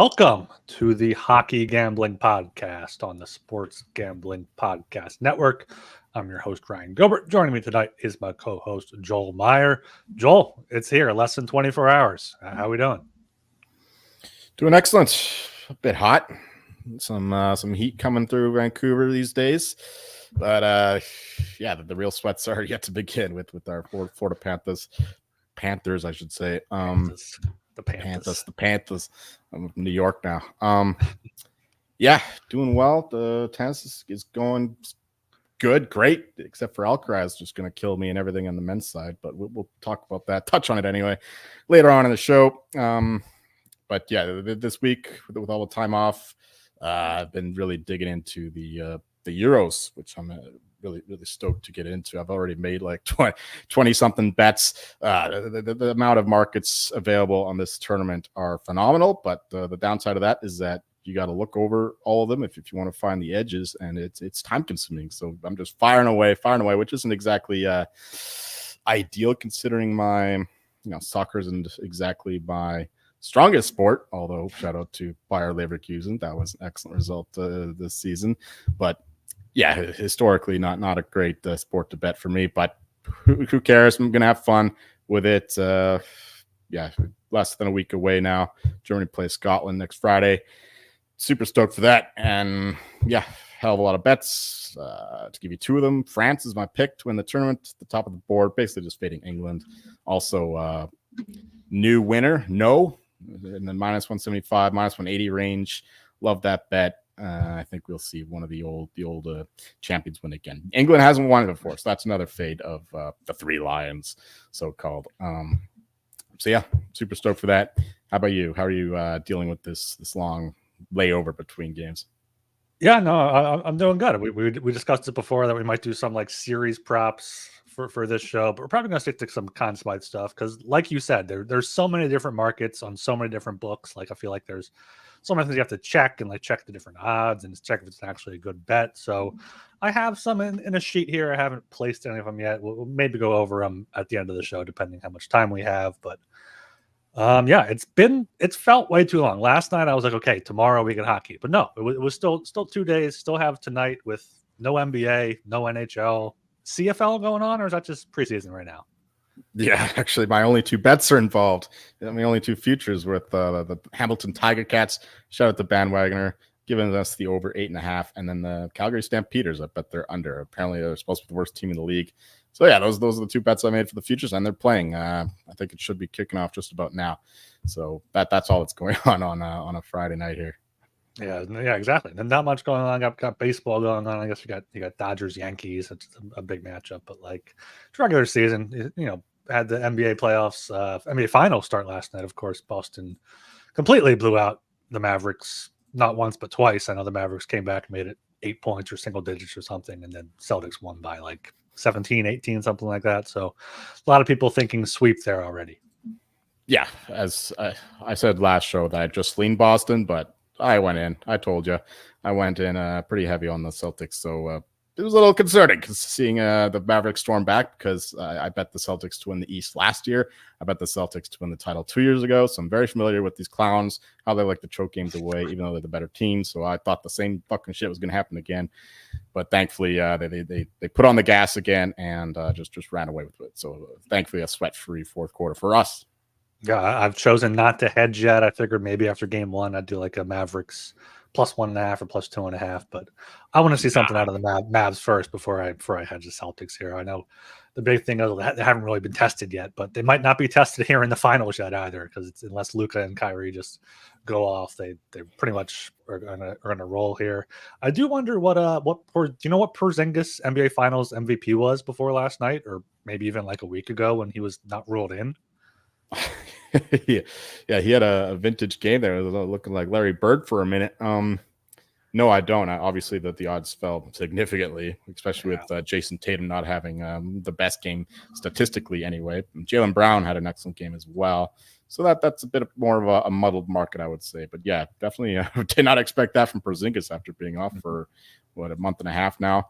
Welcome to the Hockey Gambling Podcast on the Sports Gambling Podcast Network. I'm your host, Ryan Gilbert. Joining me tonight is my co-host, Joel Meyer. Joel, it's here, less than 24 hours. How are we doing? Doing excellent. A bit hot. Some heat coming through Vancouver these days. But, the real sweats are yet to begin with our Florida Panthers, I should say. The Panthers. I'm from New York now. Doing well. The tennis is going good, great, except for Alcaraz just going to kill me and everything on the men's side. But we'll talk about that, touch on it anyway, later on in the show. This week with all the time off, I've been really digging into the Euros, which I'm really stoked to get into. I've already made like 20 something bets. The amount of markets available on this tournament are phenomenal, but the downside of that is that you got to look over all of them if you want to find the edges, and it's time consuming. So I'm just firing away, which isn't exactly ideal considering my soccer isn't exactly my strongest sport, although shout out to Bayer Leverkusen. That was an excellent result this season. But yeah, historically not a great sport to bet for me, but who cares? I'm going to have fun with it. Less than a week away now. Germany plays Scotland next Friday. Super stoked for that. And hell of a lot of bets. To give you two of them, France is my pick to win the tournament, the top of the board, basically just fading England. Also, new winner, no, in the minus 175, minus 180 range. Love that bet. I think we'll see one of the old champions win again. England hasn't won it before, so that's another fade of the Three Lions, so-called. Super stoked for that. How about you? How are you dealing with this long layover between games? Yeah, no, I'm doing good. We discussed it before that we might do some like series props for this show, but we're probably going to stick to some Conn Smythe stuff because, like you said, there's so many different markets on so many different books. Like I feel like there's so many things you have to check and like check the different odds and check if it's actually a good bet. So I have some in a sheet here. I haven't placed any of them yet. We'll maybe go over them at the end of the show, depending how much time we have. But it's felt way too long. Last night I was like, okay, tomorrow we get hockey, but no, it was still 2 days. Still have tonight with no NBA, no NHL, CFL going on, or is that just preseason right now? Yeah, actually, my only two bets are involved. My only two futures with the Hamilton Tiger Cats. Shout out to Bandwagoner, giving us the over 8.5, and then the Calgary Stampeders. I bet they're under. Apparently, they're supposed to be the worst team in the league. So yeah, those are the two bets I made for the futures, and they're playing. I think it should be kicking off just about now. So that's all that's going on a Friday night here. Yeah, exactly. And not much going on. Got baseball going on. I guess you got Dodgers Yankees. It's a big matchup, but like it's regular season, had the NBA playoffs, NBA Finals start last night. Of course, Boston completely blew out the Mavericks, not once but twice. I know the Mavericks came back and made it 8 points or single digits or something, and then Celtics won by like 17, 18, something like that. So a lot of people thinking sweep there already. Yeah, as I said last show that I just leaned Boston, but I went in. I told you. I went in pretty heavy on the Celtics, so it was a little concerning seeing the Mavericks storm back because I bet the Celtics to win the East last year. I bet the Celtics to win the title 2 years ago, so I'm very familiar with these clowns, how they like to choke games away, even though they're the better team. So I thought the same fucking shit was going to happen again. But thankfully, they put on the gas again and just ran away with it. So thankfully, a sweat-free fourth quarter for us. Yeah, I've chosen not to hedge yet. I figured maybe after game one, I'd do like a Mavericks plus 1.5 or plus 2.5. But I want to see something out of the Mavs first before I hedge the Celtics here. I know the big thing is they haven't really been tested yet, but they might not be tested here in the finals yet either, because it's unless Luka and Kyrie just go off, they pretty much are gonna roll here. I do wonder what Porzingis NBA Finals MVP was before last night, or maybe even like a week ago when he was not ruled in. Yeah, he had a vintage game there, looking like Larry Bird for a minute. No, I don't. Obviously, the odds fell significantly, especially with Jason Tatum not having the best game statistically anyway. Jaylen Brown had an excellent game as well. So that's a bit more of a muddled market, I would say. But yeah, definitely did not expect that from Porzingis after being off for, a month and a half now.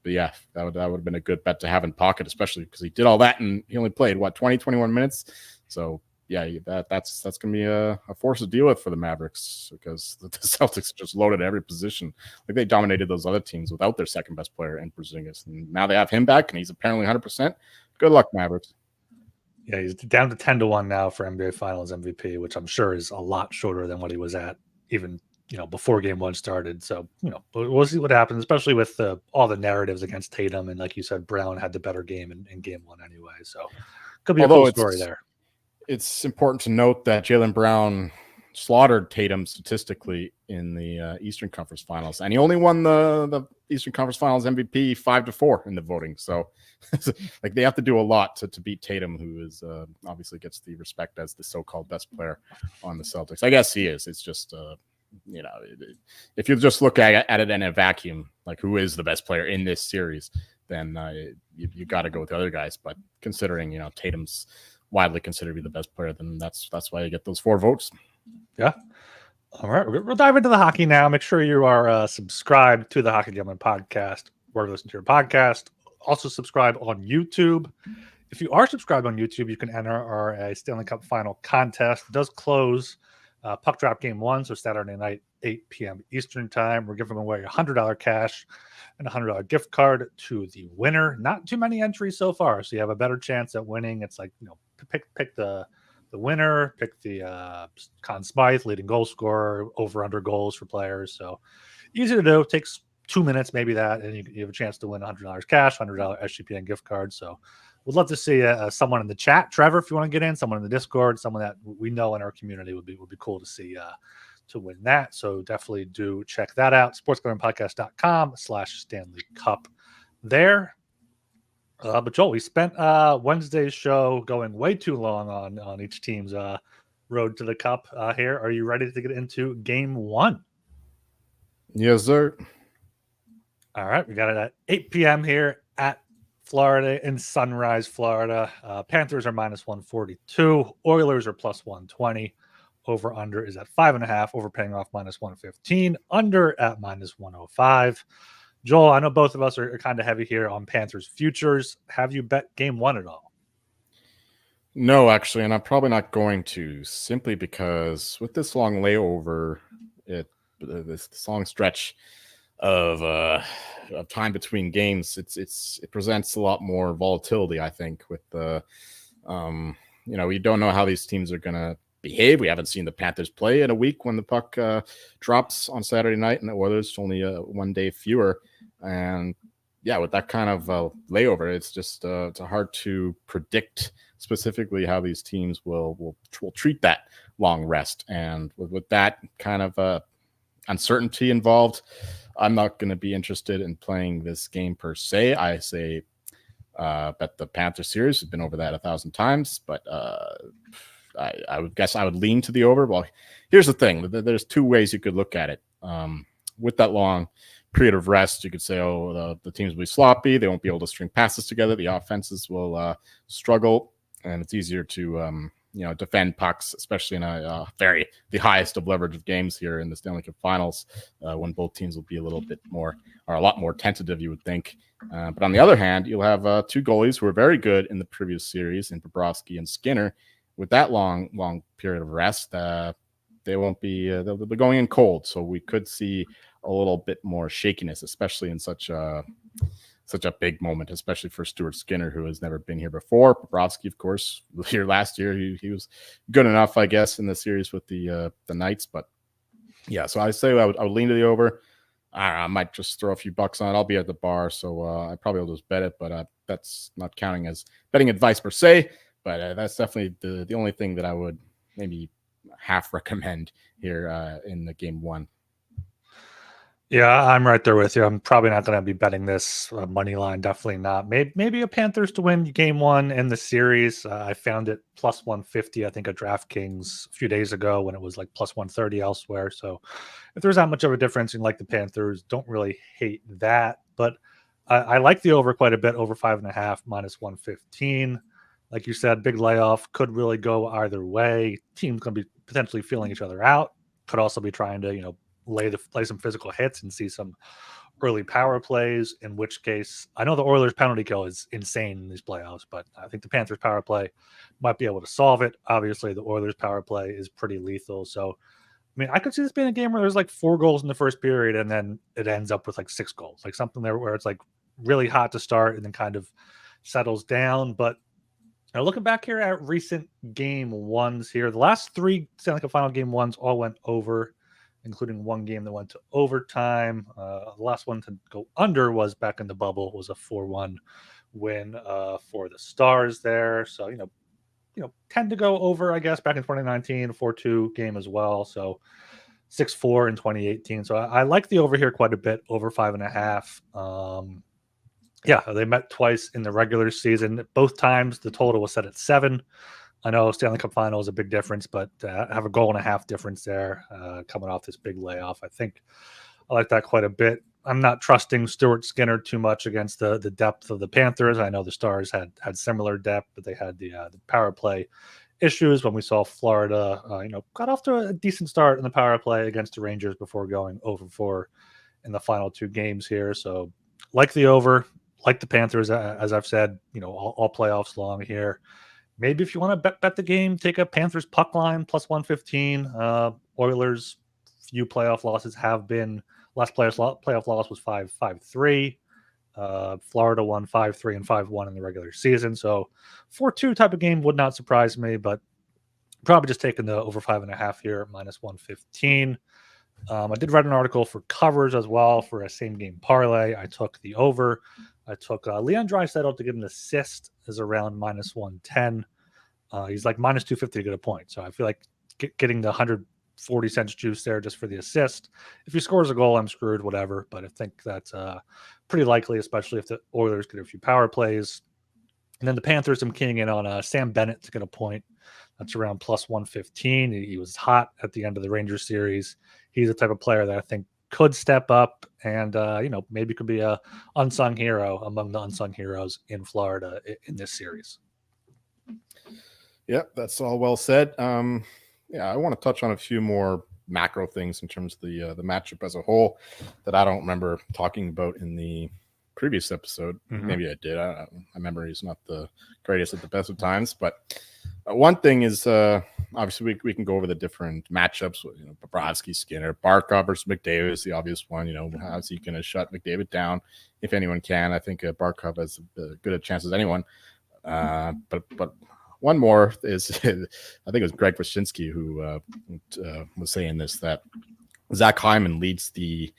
But yeah, that would have been a good bet to have in pocket, especially because he did all that and he only played, 21 minutes. So that's going to be a force to deal with for the Mavericks, because the Celtics just loaded every position. Like, they dominated those other teams without their second best player in Porzingis, and now they have him back, and he's apparently 100%. Good luck, Mavericks. Yeah, he's down to 10-1 now for NBA Finals MVP, which I'm sure is a lot shorter than what he was at even before Game 1 started. So we'll see what happens, especially with all the narratives against Tatum, and like you said, Brown had the better game in Game 1 anyway. So could be a cool story there. It's important to note that Jaylen Brown slaughtered Tatum statistically in the Eastern Conference Finals, and he only won the Eastern Conference Finals MVP 5-4 in the voting. So like, they have to do a lot to beat Tatum, who is obviously gets the respect as the so-called best player on the Celtics. I guess he is. It's just if you just look at it in a vacuum, like, who is the best player in this series, then you got to go with the other guys. But considering Tatum's widely considered to be the best player, then that's why you get those 4 votes. Yeah. All right, we'll dive into the hockey now. Make sure you are subscribed to the Hockey Gentleman podcast, where you listen to your podcast. Also subscribe on YouTube. If you are subscribed on YouTube, you can enter our Stanley Cup Final contest. It does close puck drop Game 1, so Saturday night, 8 p.m. Eastern time. We're giving away $100 cash and a $100 gift card to the winner. Not too many entries so far, so you have a better chance at winning. It's like, pick the winner, pick the Conn Smythe leading goal scorer, over under goals for players. So easy to do. Takes 2 minutes, maybe that, and you have a chance to win $100 cash, $100 SGPN gift card. So we'd love to see someone in the chat, Trevor, if you want to get in, someone in the Discord, someone that we know in our community would be cool to see to win that. So definitely do check that out. sportsgamblingpodcast.com/Stanley Cup there. But Joel, we spent Wednesday's show going way too long on each team's road to the cup here. Are you ready to get into Game 1? Yes, sir. All right, we got it at 8 p.m. here at Florida, in Sunrise, Florida. Panthers are -142. Oilers are +120. Over under is at 5.5. Overpaying off -115. Under at -105. Joel, I know both of us are kind of heavy here on Panthers futures. Have you bet Game 1 at all? No, actually, and I'm probably not going to, simply because with this long layover, this long stretch of time between games, it presents a lot more volatility, I think, with the we don't know how these teams are going to behave. We haven't seen the Panthers play in a week when the puck drops on Saturday night, and the Oilers only 1 day fewer. And with that kind of layover, it's just it's hard to predict specifically how these teams will treat that long rest. And with that kind of uncertainty involved, I'm not going to be interested in playing this game per se. I say bet the Panther series. Has been over that 1,000 times, but I would guess I would lean to the over. Well, here's the thing. There's 2 ways you could look at it. With that long period of rest, you could say, the teams will be sloppy. They won't be able to string passes together. The offenses will struggle, and it's easier to defend pucks, especially in the highest of leverage of games here in the Stanley Cup Finals, when both teams will be a lot more tentative, you would think. But on the other hand, you'll have 2 goalies who were very good in the previous series, in Bobrovsky and Skinner. With that long period of rest, they won't be they'll be going in cold, so we could see a little bit more shakiness, especially in such a big moment, especially for Stuart Skinner, who has never been here before. Bobrovsky, of course, here last year, he was good enough, I guess, in the series with the Knights. But so I say I would lean to the over. I might just throw a few bucks on it. I'll be at the bar, so I probably will just bet it, but that's not counting as betting advice per se. But that's definitely the only thing that I would maybe half recommend here in the Game 1. Yeah, I'm right there with you. I'm probably not going to be betting this money line. Definitely not. Maybe a Panthers to win Game 1 in the series. I found it +150, I think, at DraftKings a few days ago when it was like +130 elsewhere. So if there's not much of a difference, you like the Panthers, don't really hate that. But I like the over quite a bit, over 5.5, -115. Like you said, big layoff, could really go either way. Teams going to be potentially feeling each other out. Could also be trying to, lay some physical hits and see some early power plays, in which case I know the Oilers penalty kill is insane in these playoffs, but I think the Panthers power play might be able to solve it. Obviously, the Oilers power play is pretty lethal. So, I mean, I could see this being a game where there's like 4 goals in the first period and then it ends up with like 6 goals, like something there where it's like really hot to start and then kind of settles down. But now looking back here at recent game ones here, the last 3 Stanley Cup Final game ones all went over, including one game that went to overtime. The last one to go under was back in the bubble, was a 4-1 win for the Stars there. So, tend to go over, I guess, back in 2019, 4-2 game as well. So 6-4 in 2018. So I like the over here quite a bit, over 5.5. Yeah, they met twice in the regular season. Both times the total was set at 7. I know Stanley Cup Final is a big difference, but have a goal and a half difference there coming off this big layoff. I think I like that quite a bit. I'm not trusting Stuart Skinner too much against the depth of the Panthers. I know the Stars had similar depth, but they had the power play issues when we saw Florida, got off to a decent start in the power play against the Rangers before going over 4 in the final 2 games here. So like the over, like the Panthers, as I've said, all playoffs long here. Maybe if you want to bet the game, take a Panthers puck line plus 115. Oilers, few playoff losses have been. Last playoff loss was 5-3. Florida won 5-3 and 5-1 in the regular season. So 4-2 type of game would not surprise me, but probably just taking the over 5.5 here, minus 115. I did write an article for covers as well for a same game parlay. I took the over. I took Leon Draisaitl to get an assist is around minus 110. He's like minus 250 to get a point. So I feel like getting the 140 cents juice there just for the assist. If he scores a goal, I'm screwed, whatever. But I think that's pretty likely, especially if the Oilers get a few power plays. And then the Panthers, I'm keying in on Sam Bennett to get a point. That's around plus 115. He was hot at the end of the Rangers series. He's the type of player that I think could step up and, maybe could be a unsung hero among the unsung heroes in Florida in this series. Yeah, that's all well said. I want to touch on a few more macro things in terms of the matchup as a whole that I don't remember talking about in the previous episode. Mm-hmm. Maybe I did. My memory is not the greatest at the best of times, but one thing is obviously we can go over the different matchups. Bobrovsky, Skinner, Barkov versus McDavid is the obvious one. How's he going to shut McDavid down if anyone can? I think Barkov has as good a chance as anyone. But one more is I think it was Greg Wyshynski who was saying this, that Zach Hyman leads the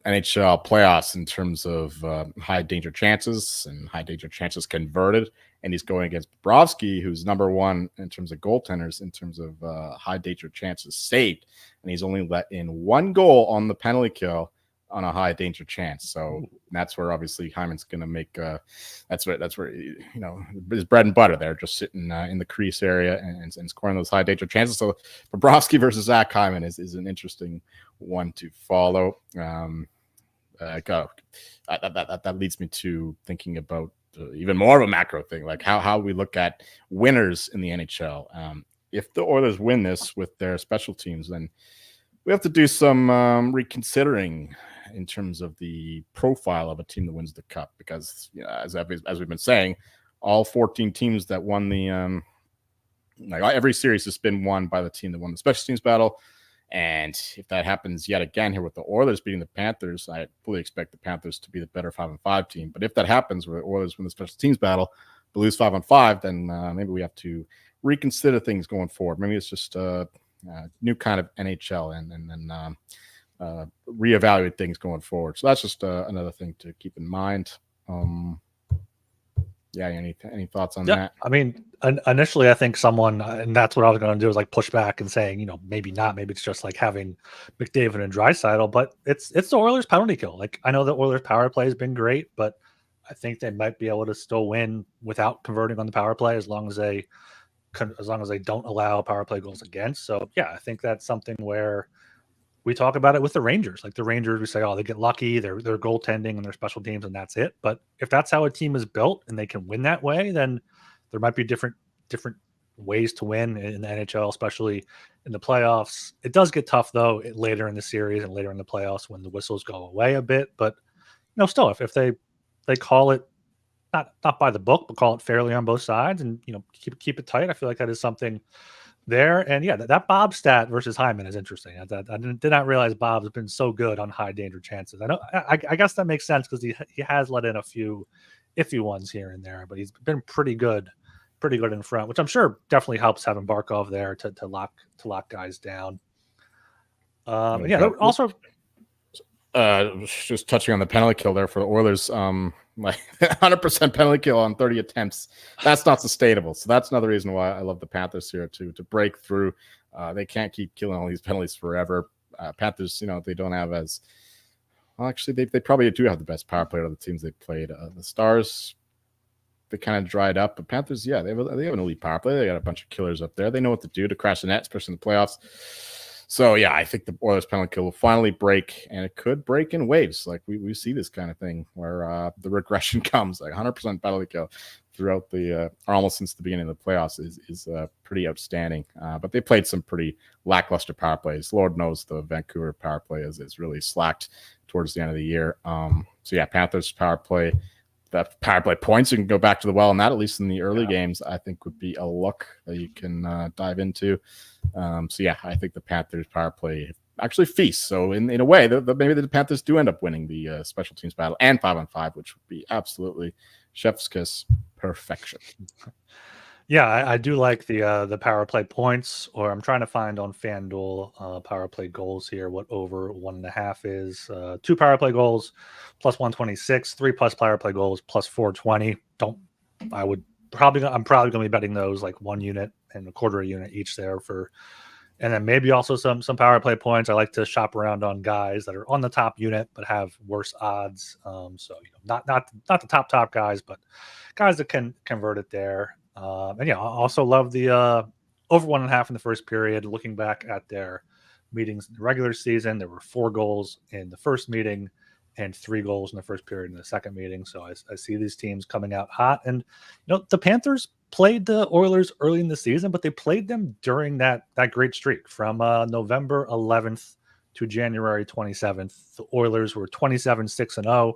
NHL playoffs in terms of high danger chances and high danger chances converted, and he's going against Bobrovsky, who's number 1 in terms of goaltenders in terms of high danger chances saved, and he's only let in 1 goal on the penalty kill on a high danger chance. So that's where obviously Hyman's going to make that's where his bread and butter there, just sitting in the crease area and scoring those high danger chances. So Bobrovsky versus Zach Hyman is an interesting one to follow. That leads me to thinking about even more of a macro thing, like how we look at winners in the NHL. If the Oilers win this with their special teams, then we have to do some reconsidering in terms of the profile of a team that wins the cup, because as we've been saying, all 14 teams that won the every series has been won by the team that won the special teams battle. And if that happens yet again here with the Oilers beating the Panthers, I fully expect the Panthers to be the better 5-5 team. But if that happens where the Oilers win the special teams battle but lose 5-5, then maybe we have to reconsider things going forward. Maybe it's just new kind of NHL and then reevaluate things going forward. So that's just another thing to keep in mind. Any thoughts on that? I mean, initially I think someone, and that's what I was going to do, is like push back and saying, maybe not, maybe it's just like having McDavid and Draisaitl, but it's the Oilers penalty kill. Like, I know the Oilers power play has been great, but I think they might be able to still win without converting on the power play as long as they don't allow power play goals against. So yeah, I think that's something where we talk about it with the Rangers. Like the Rangers, we say, they get lucky, they're goaltending and their special teams, and that's it. But if that's how a team is built and they can win that way, then there might be different ways to win in the NHL, especially in the playoffs. It does get tough though later in the series and later in the playoffs when the whistles go away a bit. But still, if they call it not by the book, but call it fairly on both sides, and keep it tight, I feel like that is something there. And yeah, that Bob stat versus Hyman is interesting. I did not realize Bob's been so good on high danger chances. I guess that makes sense because he has let in a few iffy ones here and there, but he's been pretty good in front, which I'm sure definitely helps having Barkov there to lock guys down. Also just touching on the penalty kill there for the Oilers, like 100% penalty kill on 30 attempts. That's not sustainable. So that's another reason why I love the Panthers here to break through. They can't keep killing all these penalties forever. Panthers, they don't have as well. Actually, they probably do have the best power play of the teams they played. The Stars, they kind of dried up, but Panthers, yeah, they have an elite power play. They got a bunch of killers up there. They know what to do to crash the net, especially in the playoffs. So, yeah, I think the Oilers penalty kill will finally break, and it could break in waves. Like we see this kind of thing where the regression comes, like 100% penalty kill throughout or almost since the beginning of the playoffs is pretty outstanding. But they played some pretty lackluster power plays. Lord knows the Vancouver power play is really slacked towards the end of the year. So, yeah, Panthers power play. That power play points, you can go back to the well, and that, at least in the early games, I think would be a look that you can dive into. So, yeah, I think the Panthers power play actually feasts. So, in a way, maybe the Panthers do end up winning the special teams battle and 5-on-5, which would be absolutely chef's kiss perfection. Yeah, I do like the power play points, or I'm trying to find on FanDuel power play goals here what over 1.5 is. 2 power play goals plus 126, 3 plus power play goals plus 420. I'm probably going to be betting those like 1 unit and a quarter a unit each there and then maybe also some power play points. I like to shop around on guys that are on the top unit but have worse odds. So not the top guys, but guys that can convert it there. And yeah, I also love the over 1.5 in the first period. Looking back at their meetings in the regular season, there were 4 goals in the first meeting and 3 goals in the first period in the second meeting. So I see these teams coming out hot. And the Panthers played the Oilers early in the season, but they played them during that great streak from November 11th to January 27th. The Oilers were 27-6-0.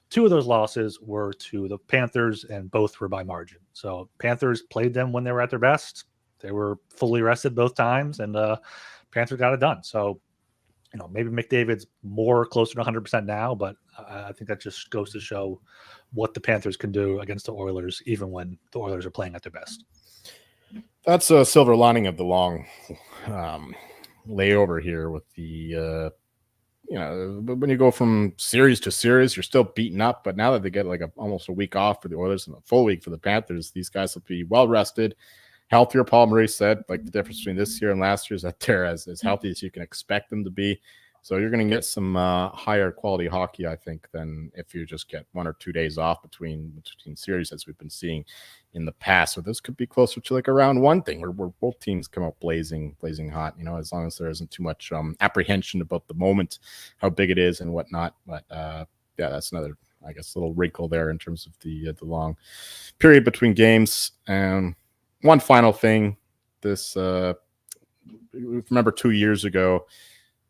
2 of those losses were to the Panthers, and both were by margin. So Panthers played them when they were at their best. They were fully rested both times, and Panthers got it done. So, maybe McDavid's more closer to 100% now, but I think that just goes to show what the Panthers can do against the Oilers, even when the Oilers are playing at their best. That's a silver lining of the long layover here with the when you go from series to series, you're still beaten up. But now that they get like almost a week off for the Oilers and a full week for the Panthers, these guys will be well rested, healthier. Paul Maurice said, like, the difference between this year and last year is that they're as healthy as you can expect them to be. So you're going to get some higher quality hockey, I think, than if you just get 1 or 2 days off between series, as we've been seeing in the past. So this could be closer to like a round 1 thing where both teams come out blazing hot, as long as there isn't too much apprehension about the moment, how big it is and whatnot. But yeah, that's another, I guess, little wrinkle there in terms of the long period between games. One final thing, remember 2 years ago,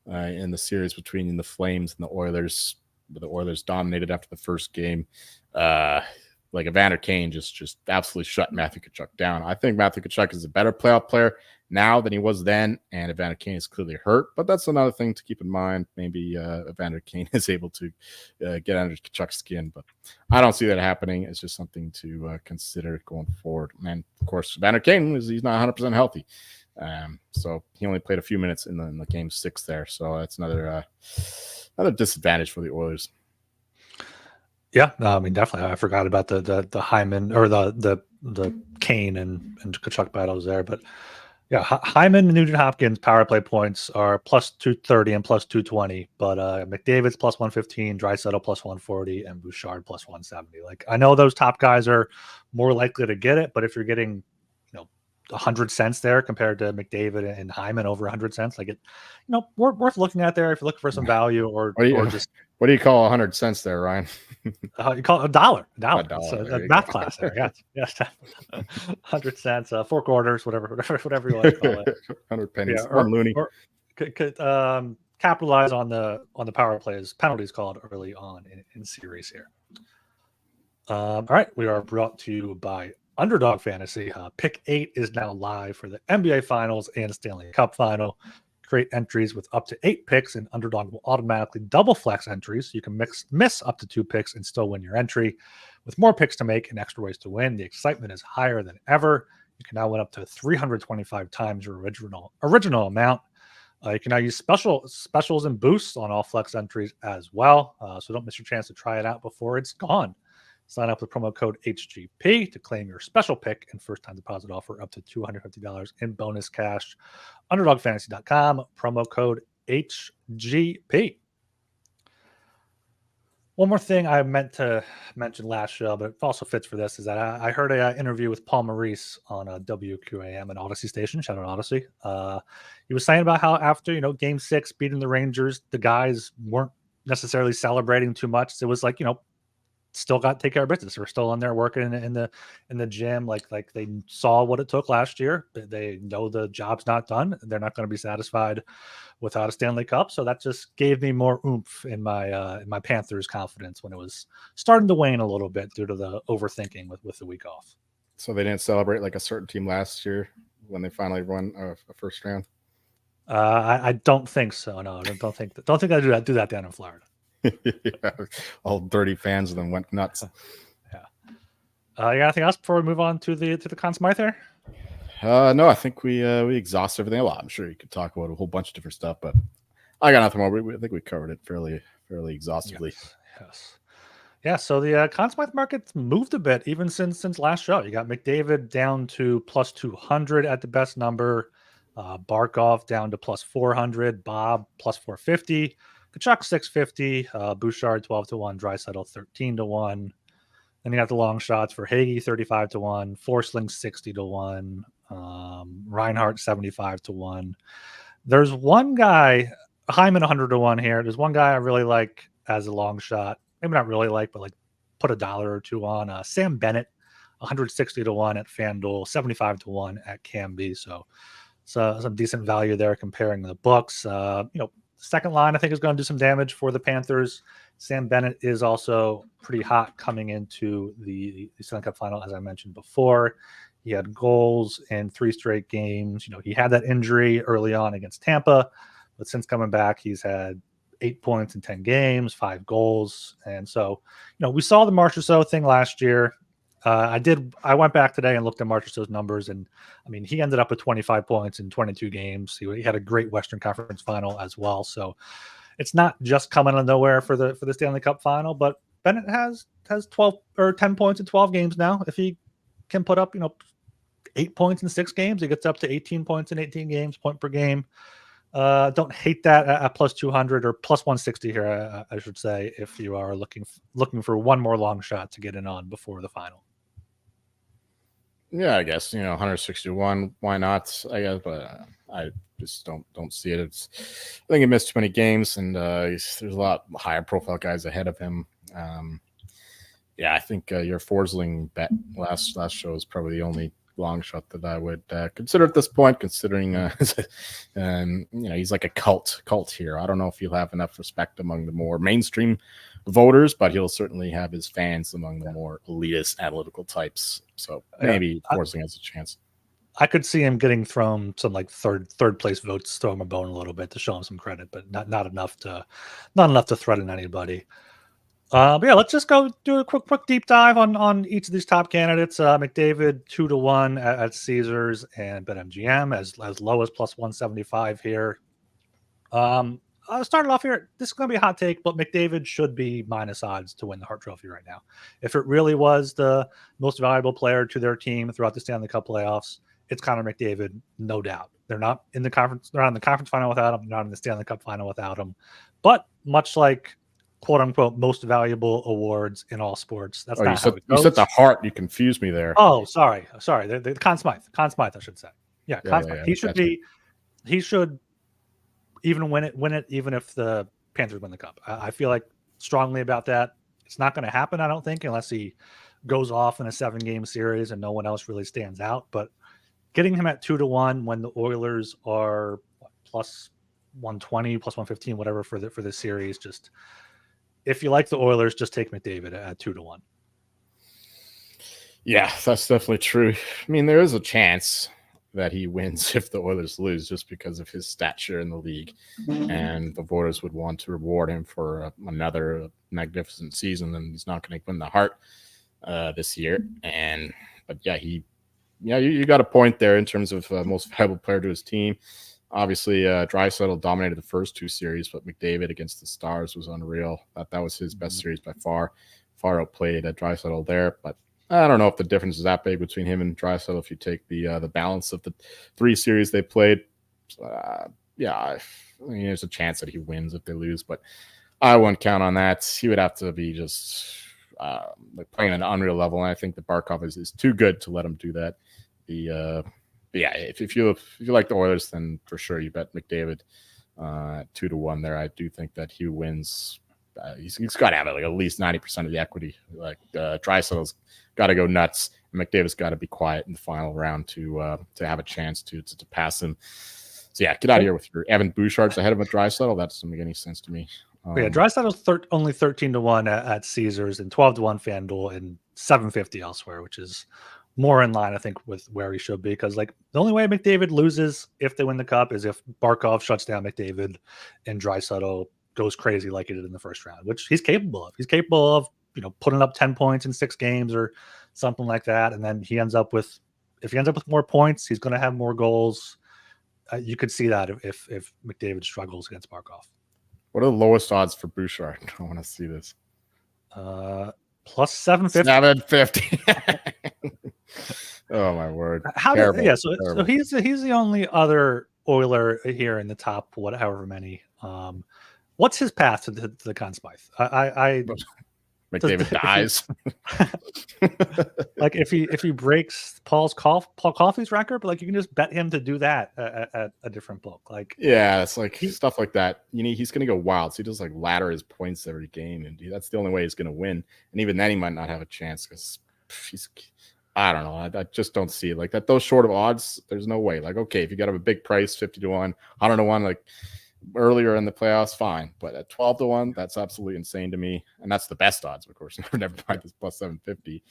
in the series between the Flames and the Oilers dominated after the first game. Like Evander Kane just absolutely shut Matthew Tkachuk down. I think Matthew Tkachuk is a better playoff player now than he was then, and Evander Kane is clearly hurt. But that's another thing to keep in mind. Maybe Evander Kane is able to get under Tkachuk's skin, but I don't see that happening. It's just something to consider going forward. And of course, Evander Kane he's not 100% healthy. So he only played a few minutes in the game 6 there. So that's another disadvantage for the Oilers. Yeah, I mean, definitely. I forgot about the Hyman or the Kane and Tkachuk battles there. But yeah, Hyman and Nugent Hopkins power play points are plus 230 and plus 220. But McDavid's plus 115, Draisaitl plus 140, and Bouchard plus 170. Like, I know those top guys are more likely to get it, but if you're getting 100 cents there compared to McDavid and Hyman over 100 cents. Like worth looking at there if you're looking for some value or just what do you call 100 cents there, Ryan? you call it a dollar. $1. It's a math class there. Yes. 100 cents, 4 quarters, whatever you want to call it. 100 pennies. Or loony. Or could capitalize on the power plays penalties called early on in series here. All right, we are brought to you by Underdog Fantasy. Pick 8 is now live for the NBA Finals and Stanley Cup Final. Create entries with up to 8 picks, and Underdog will automatically double flex entries. You can miss up to 2 picks and still win your entry. With more picks to make and extra ways to win, the excitement is higher than ever. You can now win up to 325 times your original amount. You can now use specials and boosts on all flex entries as well. So don't miss your chance to try it out before it's gone. Sign up with promo code HGP to claim your special pick and first-time deposit offer up to $250 in bonus cash. UnderdogFantasy.com, promo code HGP. One more thing I meant to mention last show, but it also fits for this, is that I heard an interview with Paul Maurice on WQAM and Odyssey Station. Shout out Odyssey. He was saying about how after Game 6 beating the Rangers, the guys weren't necessarily celebrating too much. It was like still got to take care of business. We're still in there working in the gym. Like they saw what it took last year. They know the job's not done. They're not going to be satisfied without a Stanley Cup. So that just gave me more oomph in my Panthers confidence when it was starting to wane a little bit due to the overthinking with the week off. So they didn't celebrate like a certain team last year when they finally won a first round. I don't think so. No, I don't think I do that down in Florida. Yeah, all dirty fans of them went nuts. Yeah. You got anything else before we move on to the Conn Smythe there? No, I think we exhausted everything. I'm sure you could talk about a whole bunch of different stuff, but I got nothing more. I think we covered it fairly exhaustively. Yes. Yeah. So the Conn Smythe market's moved a bit even since last show. You got McDavid down to plus 200 at the best number. Barkov down to plus 400. Bob plus 450. Kachuk 650, Bouchard 12-1, Draisaitl 13-1. Then you got the long shots for Hagee 35-1, Forsling 60-1, Reinhardt 75-1. There's one guy, Hyman 100-1 here. There's one guy I really like as a long shot. Maybe not really like, but like put $1 or $2 on. Sam Bennett 160-1 at FanDuel, 75-1 at Kambi. So some decent value there comparing the books. Second line, I think, is going to do some damage for the Panthers. Sam Bennett is also pretty hot coming into the Stanley Cup Final, as I mentioned before. He had goals in 3 straight games. He had that injury early on against Tampa, but since coming back, he's had 8 points in 10 games, 5 goals. And so, we saw the Marchessault thing last year. I went back today and looked at Marchessault's numbers, and I mean, he ended up with 25 points in 22 games. He had a great Western Conference Final as well. So it's not just coming out of nowhere for the Stanley Cup Final, but Bennett has 12 or 10 points in 12 games now. If he can put up, 8 points in 6 games, he gets up to 18 points in 18 games, point per game. Don't hate that at plus 200 or plus 160 here, I should say, if you are looking for one more long shot to get in on before the final. Yeah, I guess 161. Why not? I guess, but I just don't see it. I think he missed too many games, and there's a lot higher profile guys ahead of him. I think your Forsling bet last show is probably the only long shot that I would consider at this point, considering he's like a cult here. I don't know if he'll have enough respect among the more mainstream voters, but he'll certainly have his fans among the more elitist analytical types. So maybe Forsling has a chance. I could see him getting thrown some like third place votes, throw him a bone a little bit to show him some credit, but not enough to threaten anybody. But yeah, let's just go do a quick deep dive on each of these top candidates. McDavid 2-1 at Caesars and BetMGM as low as plus 175 here. I started off here. This is going to be a hot take, but McDavid should be minus odds to win the Hart Trophy right now. If it really was the most valuable player to their team throughout the Stanley Cup playoffs, it's Connor McDavid, no doubt. They're not in the conference. They're not in the conference final without him. Not in the Stanley Cup final without him. But much like quote unquote most valuable awards in all sports. That's Oh, not how it you goes. said the Hart. You confused me there. Oh, sorry. The Conn Smythe, I should say. Yeah, Conn Smythe. Yeah. He should he should even win it, even if the Panthers win the cup. I feel like strongly about that. It's not going to happen, I don't think, unless he goes off in a 7-game series and no one else really stands out. But getting him at 2-1 when the Oilers are plus 120, plus 115, whatever for the series, just if you like the Oilers, just take McDavid at 2-1. Yeah, that's definitely true. I mean, there is a chance that he wins if the Oilers lose just because of his stature in the league. And the voters would want to reward him for another magnificent season, and he's not going to win the Hart this year. But yeah, you got a point there in terms of most valuable player to his team. Obviously, Draisaitl dominated the first 2 series, but McDavid against the Stars was unreal. That was his best series by far. Far outplayed Draisaitl there, but I don't know if the difference is that big between him and Draisaitl if you take the balance of the 3 series they played. Yeah, I mean, there's a chance that he wins if they lose, but I wouldn't count on that. He would have to be just playing at an unreal level, and I think that Barkov is too good to let him do that. Yeah, if you like the Oilers, then for sure you bet McDavid 2-1 there. I do think that he wins. He's got to have like at least 90% of the equity. Like Draisaitl's got to go nuts, and McDavid's got to be quiet in the final round to have a chance to pass him. So yeah, get out of here with your Evan Bouchard's ahead of a Draisaitl. That doesn't make any sense to me. Yeah, Draisaitl's only 13-1 at Caesars and 12-1 FanDuel and 750 elsewhere, which is more in line, I think, with where he should be. Because like the only way McDavid loses if they win the cup is if Barkov shuts down McDavid and Draisaitl goes crazy like he did in the first round, which he's capable of. He's capable of, putting up 10 points in 6 games or something like that. And then if he ends up with more points, he's going to have more goals. You could see that if McDavid struggles against Barkov. What are the lowest odds for Bouchard? I want to see this. Plus 750. 750. Oh my word! So he's the only other Oiler here in the top however many. What's his path to the Conn Smythe? McDavid dies. Like if he breaks Paul Coffey's record, but like you can just bet him to do that at a different book. Like it's like stuff like that. He's going to go wild. So he just like ladder his points every game, and that's the only way he's going to win. And even then, he might not have a chance because I don't know. I just don't see it like that. Those short of odds, there's no way. Like okay, if you got a big price, 50-1, 100-1, like earlier in the playoffs, fine, but at 12-1, that's absolutely insane to me, and that's the best odds, of course. Never mind this plus 750.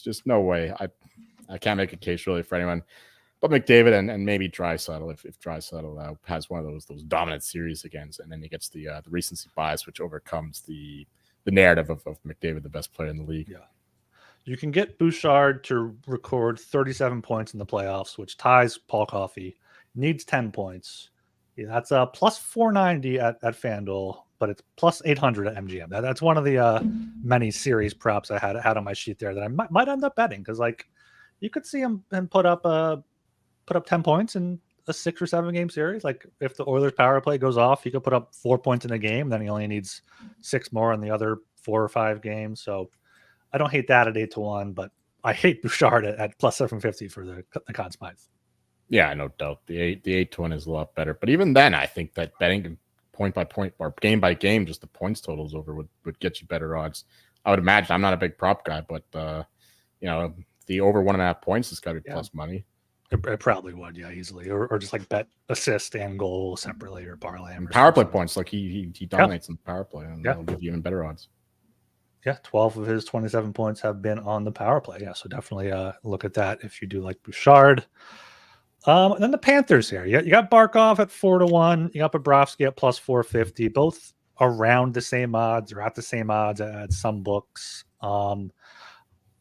Just no way. I can't make a case really for anyone but McDavid and maybe Draisaitl if Draisaitl has one of those dominant series against, and then he gets the recency bias, which overcomes the narrative of McDavid the best player in the league. Yeah, you can get Bouchard to record 37 points in the playoffs, which ties Paul Coffey. Needs 10 points. Yeah, that's a plus 490 at FanDuel, but it's plus 800 at MGM. That's one of the many series props I had on my sheet there that I might end up betting, because like you could see him put up 10 points in a 6 or 7 game series. Like if the Oilers power play goes off, he could put up 4 points in a game. Then he only needs 6 more in the other 4 or 5 games. So I don't hate that at 8-1, but I hate Bouchard at plus 750 for the Conn Smythe. Yeah, no doubt. The 8-1 is a lot better. But even then, I think that betting point by point or game by game, just the points totals over would get you better odds. I would imagine. I'm not a big prop guy, but the over 1.5 points has got to be plus money. It probably would, yeah, easily. Or just like bet assist and goal separately or parlay. And power play points, like he dominates in the power play, and that'll give you even better odds. Yeah, 12 of his 27 points have been on the power play. Yeah, so definitely look at that if you do like Bouchard. And then the Panthers here. You got Barkov at 4-1. You got Bobrovsky at plus 450. Both around the same odds or at the same odds at some books.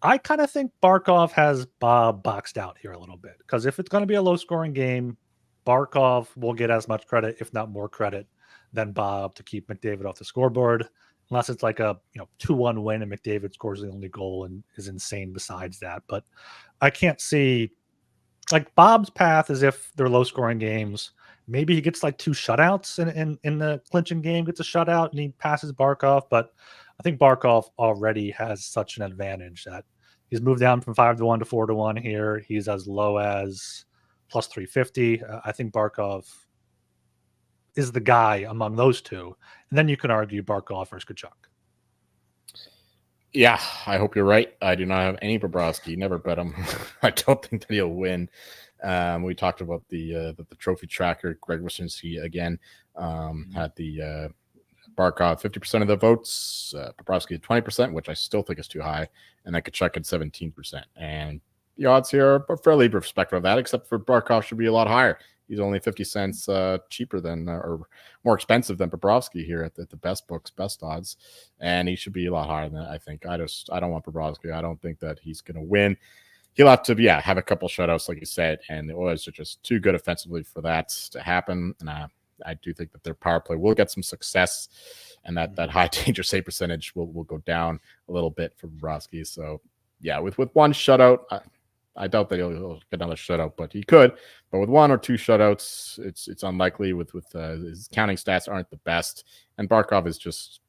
I kind of think Barkov has Bob boxed out here a little bit, because if it's going to be a low-scoring game, Barkov will get as much credit, if not more credit, than Bob to keep McDavid off the scoreboard, unless it's like a 2-1 win and McDavid scores the only goal and is insane besides that. But I can't see like Bob's path is if they're low-scoring games, maybe he gets like 2 shutouts in the clinching game, gets a shutout, and he passes Barkov. But I think Barkov already has such an advantage that he's moved down from 5-1 to 4-1 here. He's as low as plus 350. I think Barkov is the guy among those two. And then you can argue Barkov versus Tkachuk. Yeah, I hope you're right. I do not have any Bobrovsky. Never bet him. I don't think that he'll win. We talked about the trophy tracker. Greg Wyshynski again had the Barkov 50% of the votes, Bobrovsky at 20%, which I still think is too high, and then Tkachuk at 17%. And the odds here are fairly respectful of that, except for Barkov should be a lot higher. He's only 50 cents cheaper than or more expensive than Bobrovsky here at the best books, best odds, and he should be a lot higher than that. I think. I don't want Bobrovsky. I don't think that he's going to win. He'll have to have a couple shutouts, like you said, and the Oilers are just too good offensively for that to happen. And I do think that their power play will get some success, and that high danger save percentage will go down a little bit for Bobrovsky. So yeah, with one shutout. I doubt that he'll get another shutout, but he could. But with 1 or 2 shutouts, it's unlikely. With his counting stats aren't the best, and Barkov is just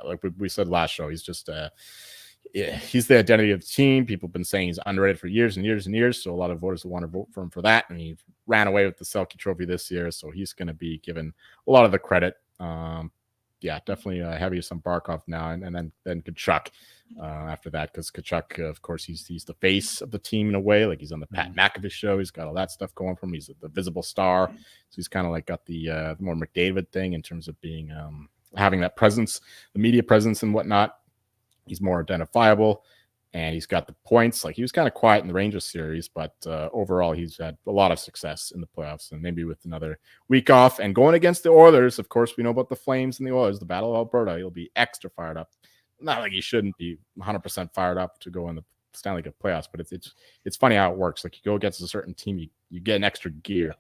like we said last show. He's just he's the identity of the team. People have been saying he's underrated for years and years and years. So a lot of voters want to vote for him for that, and he ran away with the Selke Trophy this year, so he's going to be given a lot of the credit. Yeah, definitely heavy some Barkov now, and then Tkachuk after that, because Tkachuk, of course, he's the face of the team in a way. Like he's on the Pat McAfee show. He's got all that stuff going for him. He's the visible star. So he's kind of like got the more McDavid thing in terms of being having that presence, the media presence and whatnot. He's more identifiable. And he's got the points. Like he was kind of quiet in the Rangers series, but overall he's had a lot of success in the playoffs. And maybe with another week off and going against the Oilers, of course, we know about the Flames and the Oilers, the Battle of Alberta. He'll be extra fired up. Not like he shouldn't be 100% fired up to go in the Stanley Cup playoffs, but it's funny how it works. Like you go against a certain team, you get an extra gear,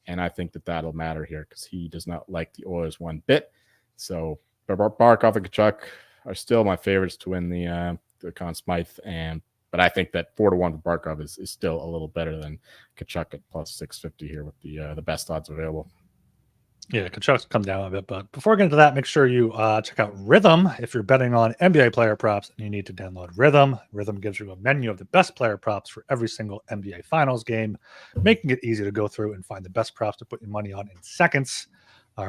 and I think that'll matter here because he does not like the Oilers one bit. So Barkov and Tkachuk are still my favorites to win the Conn Smythe, but I think that 4-1 for Barkov is still a little better than Tkachuk at plus 650 here with the best odds available. Yeah, Tkachuk's come down a bit, but before getting to that, make sure you check out Rhythm. If you're betting on NBA player props, you need to download Rhythm. Rhythm gives you a menu of the best player props for every single NBA Finals game, making it easy to go through and find the best props to put your money on in seconds.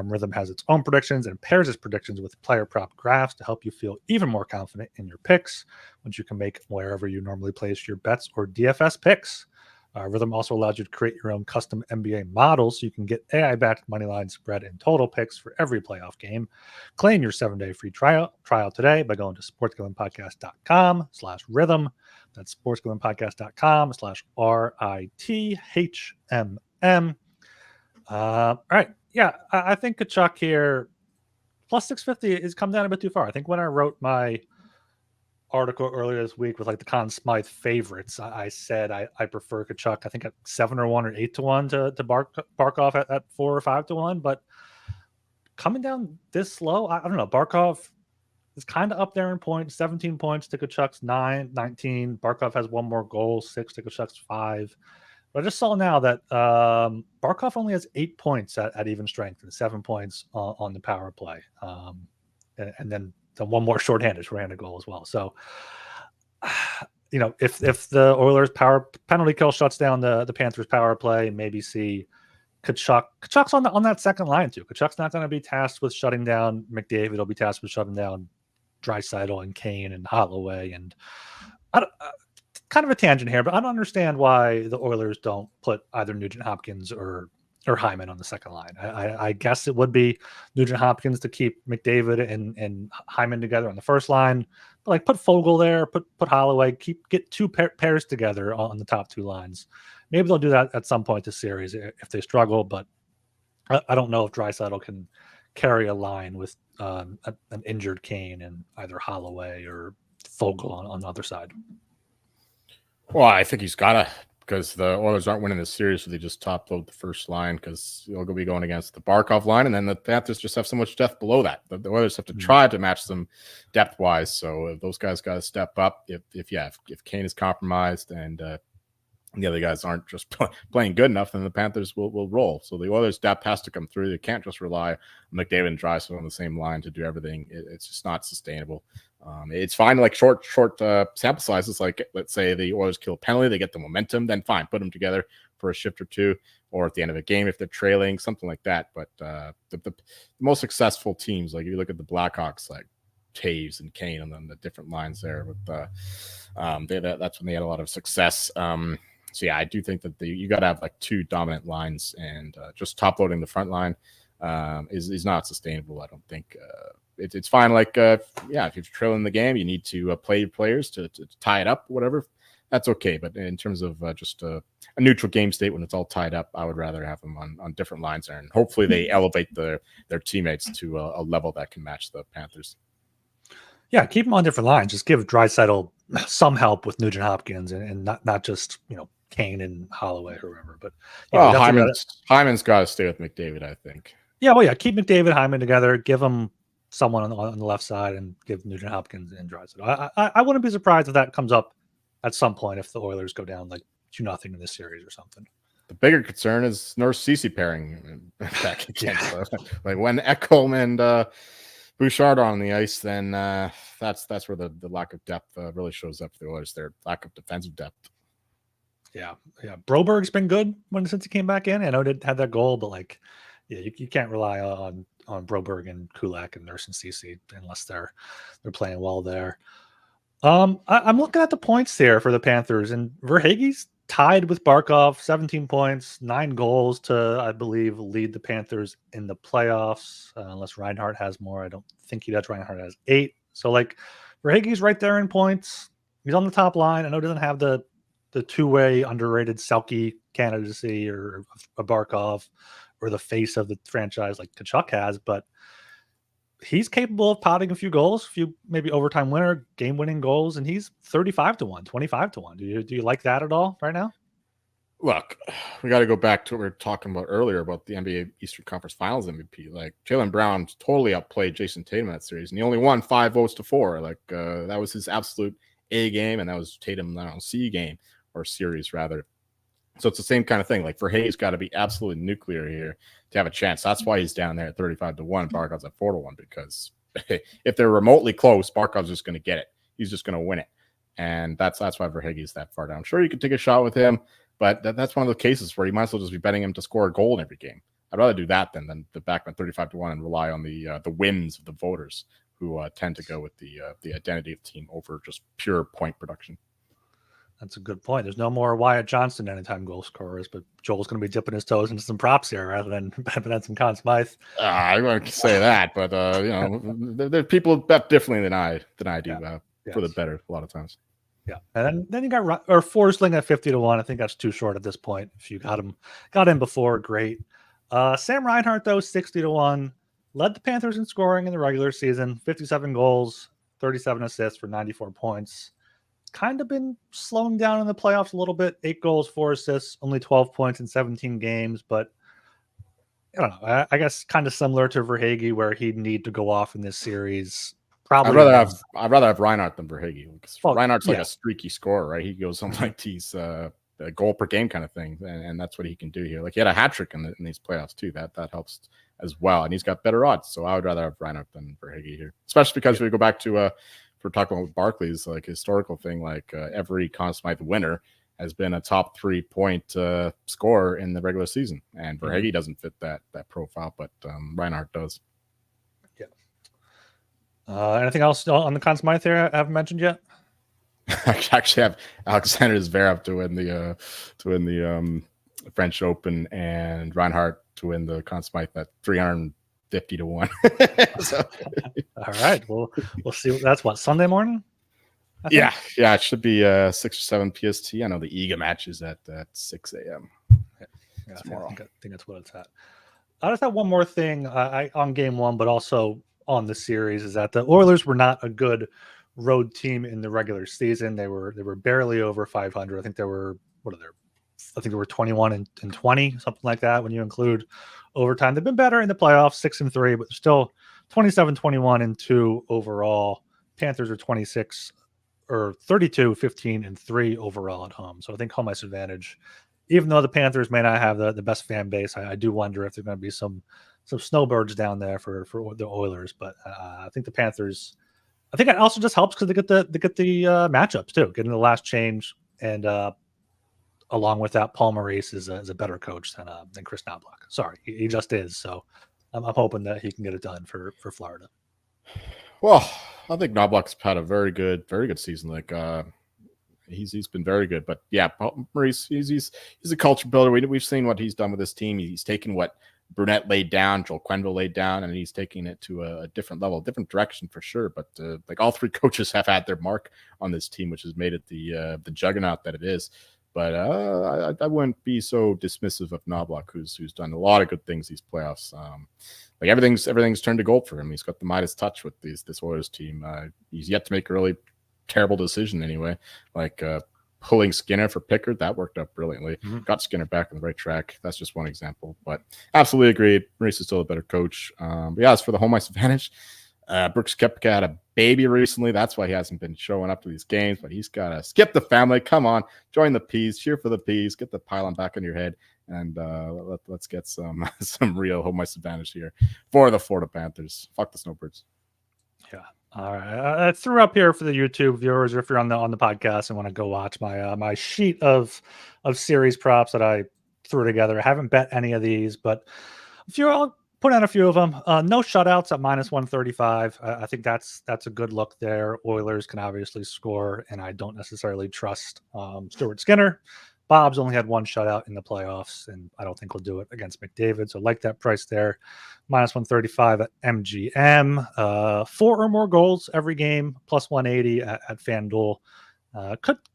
Rhythm has its own predictions and pairs its predictions with player prop graphs to help you feel even more confident in your picks, which you can make wherever you normally place your bets or DFS picks. Rhythm also allows you to create your own custom NBA models so you can get AI-backed moneyline spread and total picks for every playoff game. Claim your 7-day free trial today by going to sportsgamblingpodcast.com/rhythm. That's sportsgamblingpodcast.com/RITHMM. All right. Yeah, I think Tkachuk here plus 650 has come down a bit too far. I think when I wrote my article earlier this week with like the Conn Smythe favorites, I said I prefer Tkachuk. I think at 7-1 or 8-1 to Barkov at 4 or 5-1. But coming down this low, I don't know. Barkov is kind of up there in points, 17 points to Tkachuk's 19. Barkov has 1 more goal, 6 to Tkachuk's 5. But I just saw now that Barkov only has 8 points at even strength and 7 points on the power play. And then 1 more shorthanded goal as well. So, if the Oilers power penalty kill shuts down the Panthers power play, maybe see Tkachuk. Tkachuk's on that second line too. Tkachuk's not going to be tasked with shutting down McDavid. He'll be tasked with shutting down Draisaitl and Kane and Holloway. And kind of a tangent here, but I don't understand why the Oilers don't put either Nugent Hopkins or Hyman on the second line. I guess it would be Nugent Hopkins to keep McDavid and Hyman together on the first line, but like put Fogle there, put Holloway, get 2 pairs together on the top 2 lines. Maybe they'll do that at some point this series if they struggle, but I don't know if Draisaitl can carry a line with an injured Kane and either Holloway or Fogle on the other side. Well, I think he's got to, because the Oilers aren't winning the series, so they just top load the first line because they'll be going against the Barkov line, and then the Panthers just have so much depth below that. The Oilers have to try to match them depth-wise, so those guys got to step up. If Kane is compromised and the other guys aren't just playing good enough, then the Panthers will roll. So the Oilers' depth has to come through. They can't just rely on McDavid and Draisaitl on the same line to do everything. It's just not sustainable. It's fine, like short sample sizes. Like, let's say the Oilers kill a penalty, they get the momentum, then fine, put them together for a shift or two, or at the end of a game if they're trailing, something like that. But the most successful teams, like if you look at the Blackhawks, like Taves and Kane, and then the different lines there with that's when they had a lot of success. So yeah, I do think that you got to have like two dominant lines, and just top loading the front line is not sustainable. I don't think it's fine. Like if you're trailing the game, you need to play your players to tie it up, whatever. That's okay. But in terms of just a neutral game state when it's all tied up, I would rather have them on different lines there, and hopefully they elevate their teammates to a level that can match the Panthers. Yeah, keep them on different lines. Just give Draisaitl some help with Nugent Hopkins, and not just Kane and Holloway or whoever. But Hyman's got to stay with McDavid, I think. Yeah, well, yeah, keep McDavid, Hyman together. Give them someone on the left side, and give Nugent Hopkins and Draisaitl. I wouldn't be surprised if that comes up at some point if the Oilers go down like 2-0 in this series or something. The bigger concern is Nurse Cece pairing back again. So, like when Ekholm and Bouchard on the ice, then that's where the lack of depth really shows up for the Oilers. Their lack of defensive depth. Yeah. Broberg's been good since he came back in. I know he had that goal, but you can't rely on Broberg and Kulak and Nurse and Cece unless they're playing well there. I'm looking at the points there for the Panthers, and Verhaeghe's tied with Barkov, 17 points, 9 goals to, I believe, lead the Panthers in the playoffs, unless Reinhart has more. I don't think he does. Reinhart has 8. So, Verhaeghe's right there in points. He's on the top line. I know he doesn't have the two-way underrated Selke candidacy or a Barkov or the face of the franchise like Tkachuk has, but he's capable of potting a few goals, a few maybe overtime winner, game-winning goals, and he's 35-1, 25-1. Do you like that at all right now? Look, we got to go back to what we were talking about earlier about the NBA Eastern Conference Finals MVP. Like, Jaylen Brown totally outplayed Jason Tatum in that series, and he only won 5 votes to 4. Like, that was his absolute A game, and that was Tatum C game, or series rather. So it's the same kind of thing. Like, Verhaeghe's got to be absolutely nuclear here to have a chance. That's why he's down there at 35-1. Barkov's at 4-1, because if they're remotely close, Barkov's just going to get it. He's just going to win it. And that's why Verhaeghe's that far down. I'm sure you could take a shot with him, but that's one of the cases where you might as well just be betting him to score a goal in every game. I'd rather do that than the back at 35-1 and rely on the wins of the voters who tend to go with the identity of the team over just pure point production. That's a good point. There's no more Wyatt Johnston anytime goal scorers, but Joel's going to be dipping his toes into some props here rather than some Conn Smythe. I wouldn't say that, but there people bet differently than I do for the better a lot of times. Yeah, and then you got Forsling at 50-1. I think that's too short at this point. If you got him before, great. Sam Reinhart though, 60-1, led the Panthers in scoring in the regular season, 57 goals, 37 assists for 94 points. Kind of been slowing down in the playoffs a little bit. 8 goals, 4 assists, only 12 points in 17 games. But I don't know. I guess kind of similar to Verhaeghe, where he'd need to go off in this series. Probably. I'd rather have Reinhart than Verhaeghe. Reinhart's like a streaky scorer, right? He goes on like these a goal per game kind of thing, and that's what he can do here. Like, he had a hat trick in these playoffs too. That helps as well, and he's got better odds. So I would rather have Reinhart than Verhaeghe here, especially because we go back to we're talking about Barkley's like historical thing, like every Conn Smythe winner has been a top 3-point scorer in the regular season, and Verhaeghe doesn't fit that profile, but Reinhart does. Yeah. Anything else on the Conn Smythe here I haven't mentioned yet? I actually have Alexander Zverev to win the French Open, and Reinhart to win the Conn Smythe at 350-1. So. All right, we'll see. That's what, Sunday morning? Yeah, it should be 6 or 7 PST. I know the EGA match is at 6 a.m. Yeah, I think that's what it's at. I just have one more thing on game 1, but also on the series, is that the Oilers were not a good road team in the regular season. They were barely over 500. I think they were 21 and 20, something like that when you include overtime. They've been better in the playoffs, 6-3, but still 27-21-2 overall. Panthers are 26 or 32, 15, and 3 overall at home. So I think home ice advantage, even though the Panthers may not have the best fan base, I do wonder if there's going to be some snowbirds down there for the Oilers. But I think the Panthers. I think it also just helps because they get the matchups too, getting the last change, and along with that, Paul Maurice is a better coach than Chris Knobloch. Sorry, he just is. So I'm hoping that he can get it done for Florida. Well, I think Knobloch's had a very good season. Like he's been very good. But yeah, Paul Maurice, he's a culture builder. We've seen what he's done with this team. He's taken what Brunette laid down, Joel Quenneville laid down, and he's taking it to a different level, different direction for sure. But like all three coaches have had their mark on this team, which has made it the juggernaut that it is. But I wouldn't be so dismissive of Knobloch, who's done a lot of good things these playoffs. Like everything's turned to gold for him. He's got the Midas touch with this Oilers team. He's yet to make a really terrible decision anyway, like pulling Skinner for Pickard. That worked out brilliantly. Got Skinner back on the right track. That's just one example, but absolutely agreed. Maurice is still a better coach. But yeah, as for the home ice advantage, Brooks Koepka had a baby recently. That's why he hasn't been showing up to these games, but he's got to skip the family. Come on, join the Peas, cheer for the Peas, get the pylon back on your head, and let's get some real home ice advantage here for the Florida Panthers. Fuck the Snowbirds. Yeah. All right. I threw up here for the YouTube viewers, or if you're on the podcast and want to go watch my sheet of series props that I threw together. I haven't bet any of these, but I'll put on a few of them. No shutouts at -135. I think that's a good look there. Oilers can obviously score, and I don't necessarily trust Stuart Skinner. Bob's only had one shutout in the playoffs, and I don't think we'll do it against McDavid. So like that price there, -135 at MGM. 4 or more goals every game, +180 at FanDuel.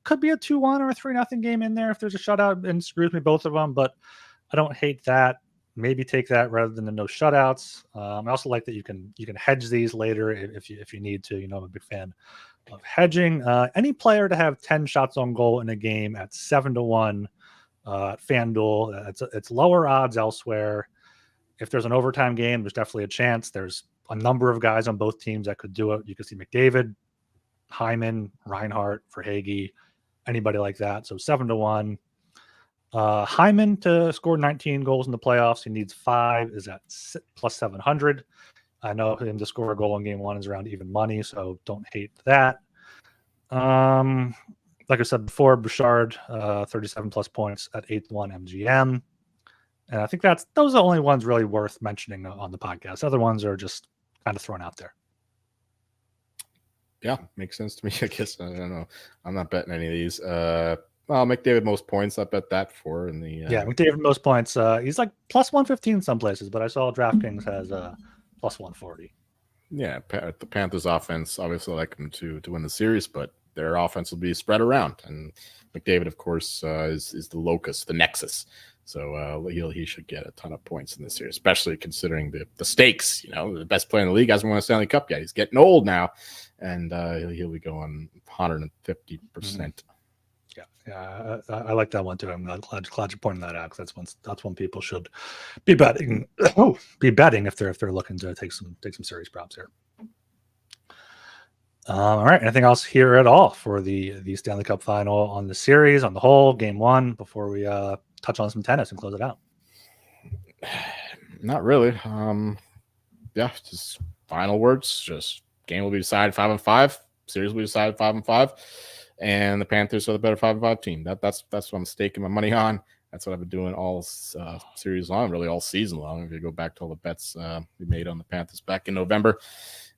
Could be a 2-1 or a 3-0 game in there if there's a shutout, and screws me both of them, but I don't hate that. Maybe take that rather than the no shutouts. I also like that you can hedge these later if you need to. I'm a big fan of hedging. Any player to have 10 shots on goal in a game at 7-1 at FanDuel. It's lower odds elsewhere. If there's an overtime game, there's definitely a chance. There's a number of guys on both teams that could do it. You could see McDavid, Hyman, Reinhart, Verhaeghe, anybody like that. So 7-1. Hyman to score 19 goals in the playoffs. He needs 5. Is at +700. I know him to score a goal in game 1 is around even money, so don't hate that. Like I said before, Bouchard, 37 plus points at 8-1 MGM. And I think those are the only ones really worth mentioning on the podcast. Other ones are just kind of thrown out there. Yeah, makes sense to me. I guess I don't know. I'm not betting any of these. Well, McDavid most points. I bet that for in the McDavid most points. He's like +115 some places, but I saw DraftKings has +140. Yeah, the Panthers offense obviously like them to win the series, but their offense will be spread around, and McDavid, of course, is the locus, the nexus. So he should get a ton of points in this series, especially considering the stakes. The best player in the league hasn't won a Stanley Cup yet. He's getting old now, and he'll be going 150%. Yeah, I like that one too. I'm glad you pointed that out, because that's one people should be betting. Be betting if they're looking to take some series props here. All right. Anything else here at all for the Stanley Cup Final on the series on the whole game 1 before we touch on some tennis and close it out? Not really. Yeah, just final words. Just game will be decided 5-5. Series will be decided 5-5. And the Panthers are the better 5-5 team. That's what I'm staking my money on. That's what I've been doing all series long, really all season long. If you go back to all the bets we made on the Panthers back in November,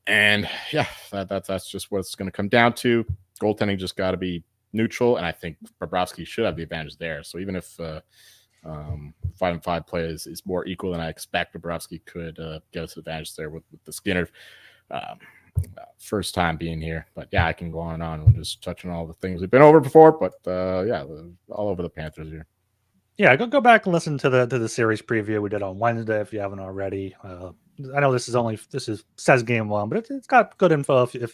and yeah, that's just what it's going to come down to. Goaltending just got to be neutral, and I think Bobrovsky should have the advantage there. So even if 5-5 play is more equal than I expect, Bobrovsky could get us advantage there with the Skinner. First time being here, but yeah, I can go on and on. We're just touching all the things we've been over before, but yeah, all over the Panthers here. Yeah, go back and listen to the series preview we did on Wednesday if you haven't already. I know this says game 1, but it's got good info if you're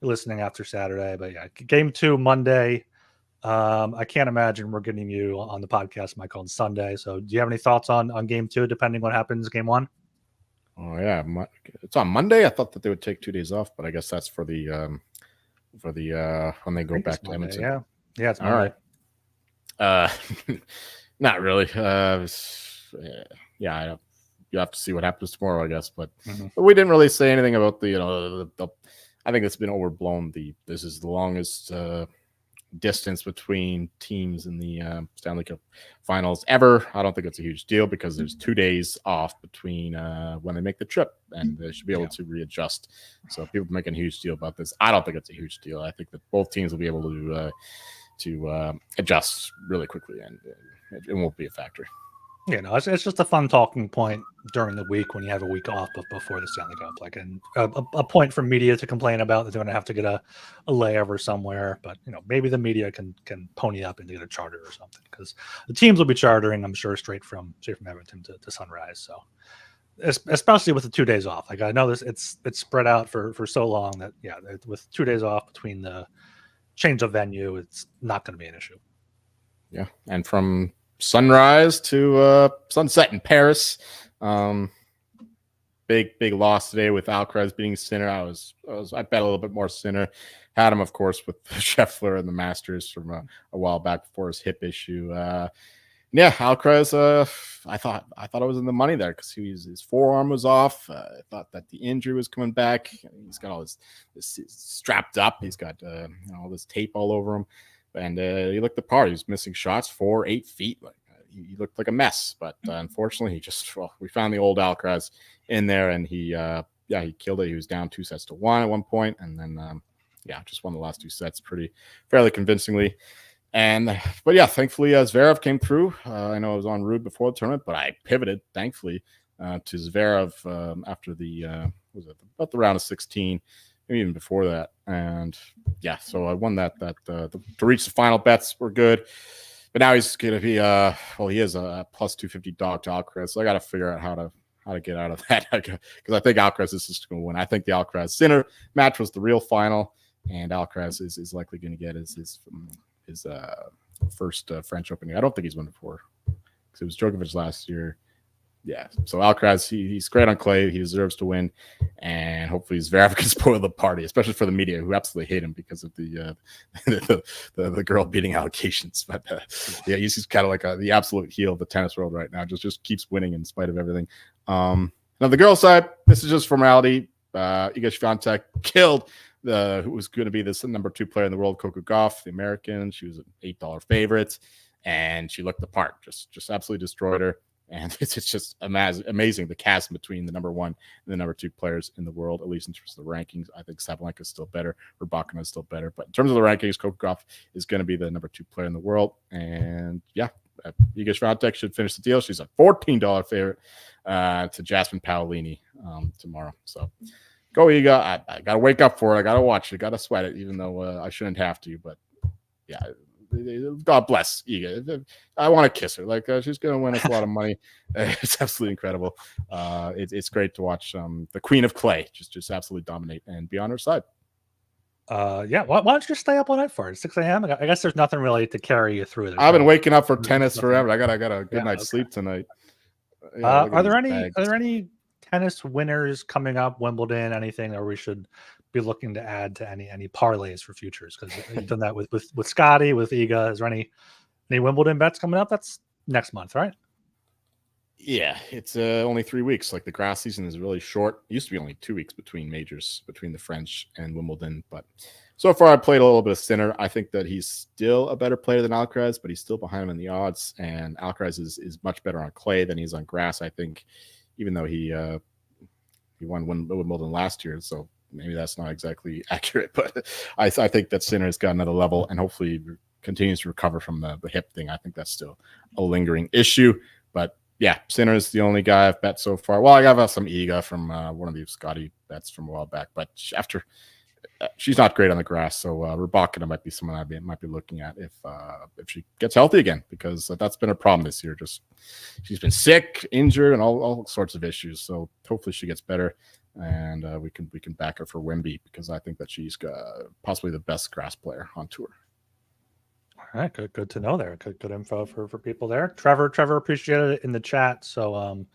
listening after Saturday. But yeah, game 2 Monday. I can't imagine we're getting you on the podcast, Mike, on Sunday. So do you have any thoughts on game 2, depending what happens game 1? Oh yeah, it's on Monday. I thought that they would take 2 days off, but I guess that's for the for the when they go back to Monday, Edmonton. Yeah, it's All Monday. right. Not really. Yeah, you have to see what happens tomorrow, I guess. But we didn't really say anything about the I think it's been overblown. This is the longest distance between teams in the Stanley Cup Finals ever. I don't think it's a huge deal because there's 2 days off between when they make the trip, and they should be able to readjust. So people are making a huge deal about this. I don't think it's a huge deal. I think that both teams will be able to adjust really quickly, and it won't be a factor. No, it's just a fun talking point during the week when you have a week off before the Stanley Cup, and a point for media to complain about that they're going to have to get a layover somewhere. But maybe the media can pony up and get a charter or something, because the teams will be chartering, I'm sure, straight from Edmonton to Sunrise. So especially with the 2 days off, I know this it's spread out for so long that with 2 days off between the change of venue, it's not going to be an issue. Yeah, and from sunrise to sunset in Paris. Big loss today with Alcaraz beating Sinner. I bet a little bit more Sinner. Had him, of course, with Scheffler and the Masters from a while back before his hip issue. Alcaraz. I thought it was in the money there because his forearm was off. I thought that the injury was coming back. He's got all this strapped up. He's got all this tape all over him. And he looked the part. He was missing shots 4-8 feet. He looked like a mess. But unfortunately, we found the old Alcaraz in there, and he killed it. He was down 2-1 at one point, and then just won the last 2 sets fairly convincingly. But thankfully Zverev came through. I know I was on route before the tournament, but I pivoted thankfully to Zverev after about the round of 16. Even before that, and so I won that to reach the final bets were good, but now he's gonna be he is a plus 250 dog to Alcaraz, so I got to figure out how to get out of that, because I think Alcaraz is just going to win. I think the Alcaraz Sinner match was the real final, and Alcaraz is likely going to get his first French Open. I don't think he's won before because it was Djokovic last year. Yeah, so Alcaraz, he's great on clay. He deserves to win, and hopefully Zverev can spoil the party, especially for the media who absolutely hate him because of the girl beating allegations. But he's kind of like the absolute heel of the tennis world right now. Just keeps winning in spite of everything. Now the girl side, this is just formality. Iga Swiatek killed who was going to be this number 2 player in the world, Coco Gauff, the American. She was an $8 favorite, and she looked the part. Just absolutely destroyed her. And it's just amazing the chasm between the number 1 and the number 2 players in the world, at least in terms of the rankings. I think Sabalenka is still better. Rybakina is still better. But in terms of the rankings, Coco Gauff is going to be the number 2 player in the world. And Iga Swiatek should finish the deal. She's a $14 favorite to Jasmine Paolini tomorrow. So go Iga. I got to wake up for it. I got to watch it. I got to sweat it, even though I shouldn't have to. But God bless Iga. I want to kiss her. She's going to win us a lot of money. It's absolutely incredible. It's great to watch the Queen of Clay just absolutely dominate and be on her side. Why don't you stay up all night for it? 6 a.m. I guess there's nothing really to carry you through. I've been waking up for tennis forever. I got a good night's sleep tonight. Are there any tennis winners coming up? Wimbledon, anything that we should be looking to add to any parlays for futures? Because you've done that with Scotty, with Iga. Is there any Wimbledon bets coming up? That's next month, right? Yeah, it's only 3 weeks. Like the grass season is really short. It used to be only 2 weeks between majors, between the French and Wimbledon. But so far, I played a little bit of Sinner. I think that he's still a better player than Alcaraz, but he's still behind him in the odds. And Alcaraz is much better on clay than he's on grass, I think, even though he won Wimbledon last year. So maybe that's not exactly accurate, but I think that Sinner has got another level and hopefully continues to recover from the hip thing. I think that's still a lingering issue, but Sinner is the only guy I've bet so far. Well, I got some Iga from one of the Scotty bets from a while back, but she's not great on the grass. So Rybakina might be someone I might be looking at if she gets healthy again, because that's been a problem this year. She's been sick, injured, and all sorts of issues. So hopefully she gets better, and we can back her for Wemby, because I think that she's possibly the best grass player on tour. All right, good to know there. Good info for people there. Trevor appreciated it in the chat. So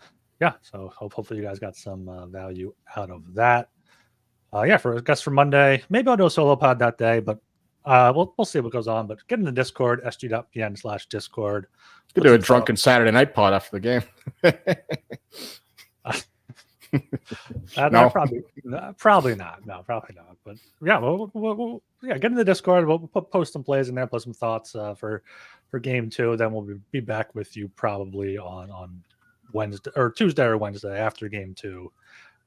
so hopefully you guys got some value out of that. For I guess for Monday, maybe I'll do a solo pod that day, but we'll see what goes on. But get in the Discord, sg.pn/Discord. Could do a drunken Saturday night pod after the game. No? Probably not. No, probably not. But yeah, we'll get in the Discord. We'll post some plays in there, plus some thoughts for game 2. Then we'll be back with you probably on Wednesday or Tuesday or Wednesday after game 2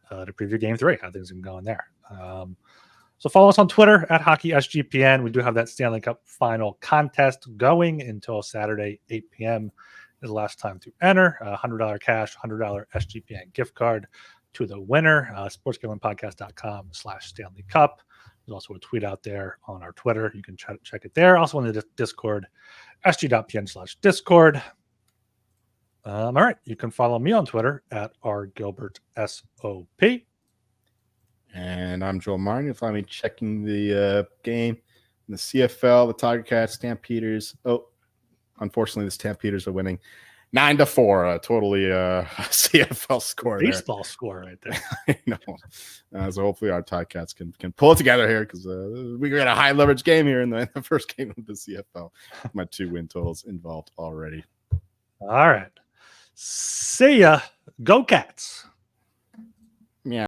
to preview game 3. How things have been going there. So follow us on Twitter at HockeySGPN. We do have that Stanley Cup Final contest going until Saturday, 8 p.m. is the last time to enter. $100 cash, $100 SGPN gift card to the winner. sportsgamblingpodcast.com/Stanley Cup. There's also a tweet out there on our Twitter. You can check it there. Also in the Discord, sg.pn/Discord. All right. You can follow me on Twitter at rgilbertsop. And I'm Joel Meyer. You'll find me checking the game in the CFL, the Tiger Cats, Stampeders. Oh, unfortunately, the Stampeders are winning 9-4. Totally CFL score. Baseball score right there. I know. So hopefully our Tiger Cats can pull it together here because we got a high leverage game here in the first game of the CFL. My 2 win totals involved already. All right. See ya. Go Cats.